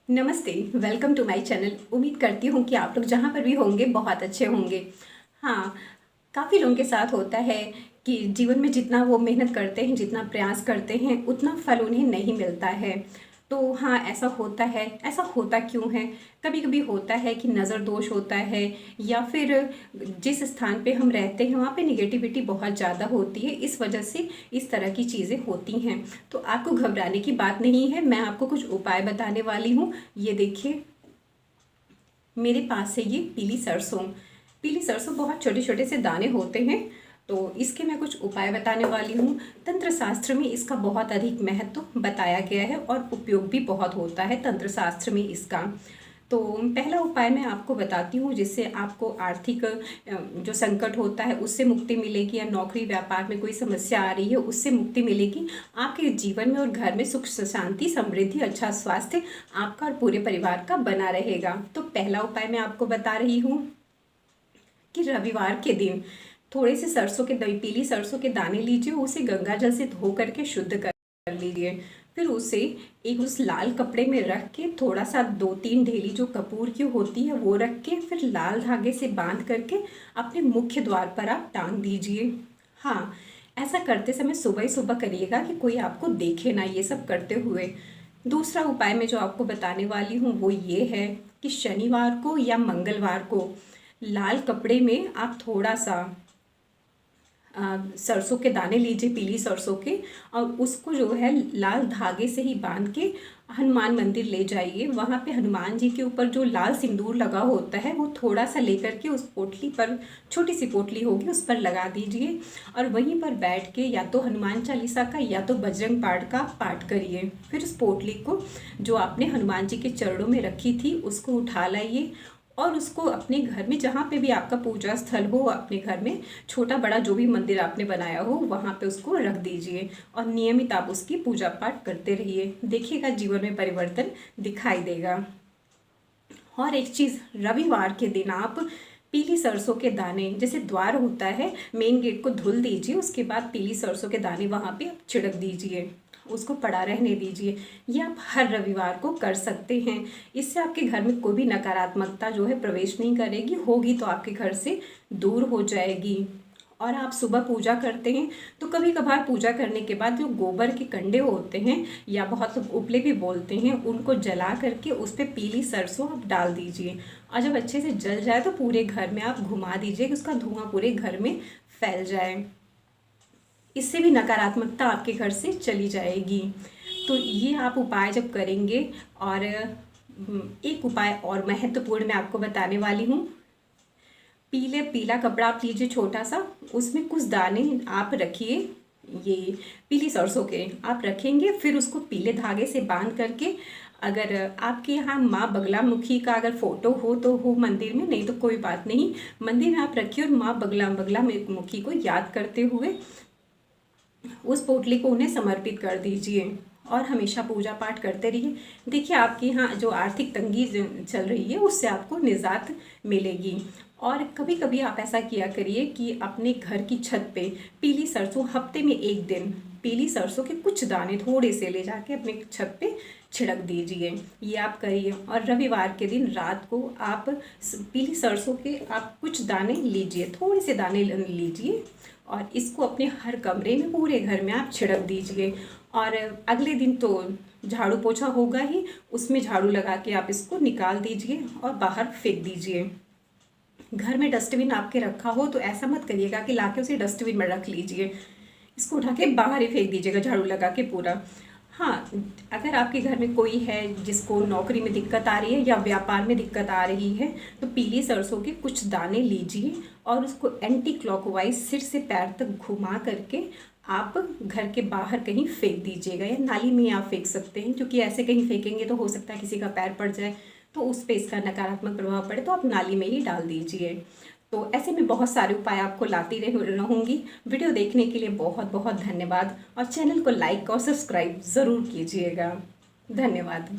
नमस्ते, welcome to my channel. उम्मीद करती हूँ कि आप लोग जहाँ पर भी होंगे बहुत अच्छे होंगे। हाँ, काफ़ी लोगों के साथ होता है कि जीवन में जितना वो मेहनत करते हैं, जितना प्रयास करते हैं, उतना फल उन्हें नहीं मिलता है। तो हाँ, ऐसा होता है। ऐसा होता क्यों है? कभी कभी होता है कि नज़र दोष होता है, या फिर जिस स्थान पे हम रहते हैं वहाँ पे निगेटिविटी बहुत ज़्यादा होती है। इस वजह से इस तरह की चीज़ें होती हैं। तो आपको घबराने की बात नहीं है, मैं आपको कुछ उपाय बताने वाली हूँ। ये देखिए, मेरे पास है ये पीली सरसों। पीली सरसों बहुत छोटे छोटे से दाने होते हैं। तो इसके मैं कुछ उपाय बताने वाली हूँ। तंत्र शास्त्र में इसका बहुत अधिक महत्व बताया गया है और उपयोग भी बहुत होता है तंत्र शास्त्र में इसका। तो पहला उपाय मैं आपको बताती हूँ, जिससे आपको आर्थिक जो संकट होता है उससे मुक्ति मिलेगी, या नौकरी व्यापार में कोई समस्या आ रही है उससे मुक्ति मिलेगी। आपके जीवन में और घर में सुख शांति समृद्धि अच्छा स्वास्थ्य आपका और पूरे परिवार का बना रहेगा। तो पहला उपाय मैं आपको बता रही हूँ कि रविवार के दिन थोड़े से सरसों के पीली सरसों के दाने लीजिए, उसे गंगा जल से धो करके शुद्ध कर लीजिए। फिर उसे एक उस लाल कपड़े में रख के थोड़ा सा 2-3 ढेली जो कपूर की होती है वो रख के फिर लाल धागे से बांध करके अपने मुख्य द्वार पर आप टांग दीजिए। हाँ, ऐसा करते समय सुबह ही सुबह करिएगा कि कोई आपको देखे ना ये सब करते हुए। दूसरा उपाय मैं जो आपको बताने वाली हूँ वो ये है कि शनिवार को या मंगलवार को लाल कपड़े में आप थोड़ा सा सरसों के दाने लीजिए, पीली सरसों के, और उसको जो है लाल धागे से ही बांध के हनुमान मंदिर ले जाइए। वहाँ पे हनुमान जी के ऊपर जो लाल सिंदूर लगा होता है वो थोड़ा सा लेकर के उस पोटली पर, छोटी सी पोटली होगी, उस पर लगा दीजिए। और वहीं पर बैठ के या तो हनुमान चालीसा का या तो बजरंग पाठ का पाठ करिए। फिर उस पोटली को जो आपने हनुमान जी के चरणों में रखी थी उसको उठा लाइए और उसको अपने घर में, जहाँ पे भी आपका पूजा स्थल हो, अपने घर में छोटा बड़ा जो भी मंदिर आपने बनाया हो वहाँ पे उसको रख दीजिए और नियमित आप उसकी पूजा पाठ करते रहिए। देखिएगा जीवन में परिवर्तन दिखाई देगा। और एक चीज़, रविवार के दिन आप पीली सरसों के दाने, जैसे द्वार होता है मेन गेट को धुल दीजिए, उसके बाद पीली सरसों के दाने वहाँ पे आप छिड़क दीजिए, उसको पड़ा रहने दीजिए। ये आप हर रविवार को कर सकते हैं। इससे आपके घर में कोई भी नकारात्मकता जो है प्रवेश नहीं करेगी, होगी तो आपके घर से दूर हो जाएगी। और आप सुबह पूजा करते हैं तो कभी कभार पूजा करने के बाद जो गोबर के कंडे होते हैं, या बहुत लोग उपले भी बोलते हैं, उनको जला करके उस पर पीली सरसों आप डाल दीजिए। और जब अच्छे से जल जाए तो पूरे घर में आप घुमा दीजिए कि उसका धुआं पूरे घर में फैल जाए। इससे भी नकारात्मकता आपके घर से चली जाएगी। तो ये आप उपाय जब करेंगे, और एक उपाय और महत्वपूर्ण मैं आपको बताने वाली हूँ। पीला कपड़ा आप लीजिए छोटा सा, उसमें कुछ दाने आप रखिए, ये पीली सरसों के आप रखेंगे। फिर उसको पीले धागे से बांध करके, अगर आपके यहाँ माँ बगलामुखी का अगर फोटो हो तो हो मंदिर में, नहीं तो कोई बात नहीं, मंदिर में आप रखिए और माँ बगलामुखी को याद करते हुए उस पोटली को उन्हें समर्पित कर दीजिए और हमेशा पूजा पाठ करते रहिए। देखिए आपके यहाँ जो आर्थिक तंगी चल रही है उससे आपको निजात मिलेगी। और कभी कभी आप ऐसा किया करिए कि अपने घर की छत पे पीली सरसों, हफ्ते में एक दिन पीली सरसों के कुछ दाने थोड़े से ले जाके अपने छत पे छिड़क दीजिए। ये आप करिए। और रविवार के दिन रात को आप पीली सरसों के आप कुछ दाने लीजिए, थोड़े से दाने लीजिए, और इसको अपने हर कमरे में, पूरे घर में आप छिड़क दीजिए। और अगले दिन तो झाड़ू पोछा होगा ही, उसमें झाड़ू लगा के आप इसको निकाल दीजिए और बाहर फेंक दीजिए। घर में डस्टबिन आपके रखा हो तो ऐसा मत करिएगा कि लाके उसे डस्टबिन में रख लीजिए, इसको उठा के बाहर ही फेंक दीजिएगा झाड़ू लगा के पूरा। हाँ, अगर आपके घर में कोई है जिसको नौकरी में दिक्कत आ रही है या व्यापार में दिक्कत आ रही है, तो पीली सरसों के कुछ दाने लीजिए और उसको एंटी क्लॉकवाइज सिर से पैर तक घुमा करके आप घर के बाहर कहीं फेंक दीजिएगा, या नाली में आप फेंक सकते हैं, क्योंकि ऐसे कहीं फेंकेंगे तो हो सकता है किसी का पैर पड़ जाए तो उस पर इसका नकारात्मक प्रभाव पड़े, तो आप नाली में ही डाल दीजिए। तो ऐसे में बहुत सारे उपाय आपको लाती रहूँगी। वीडियो देखने के लिए बहुत बहुत धन्यवाद, और चैनल को लाइक और सब्सक्राइब ज़रूर कीजिएगा। धन्यवाद।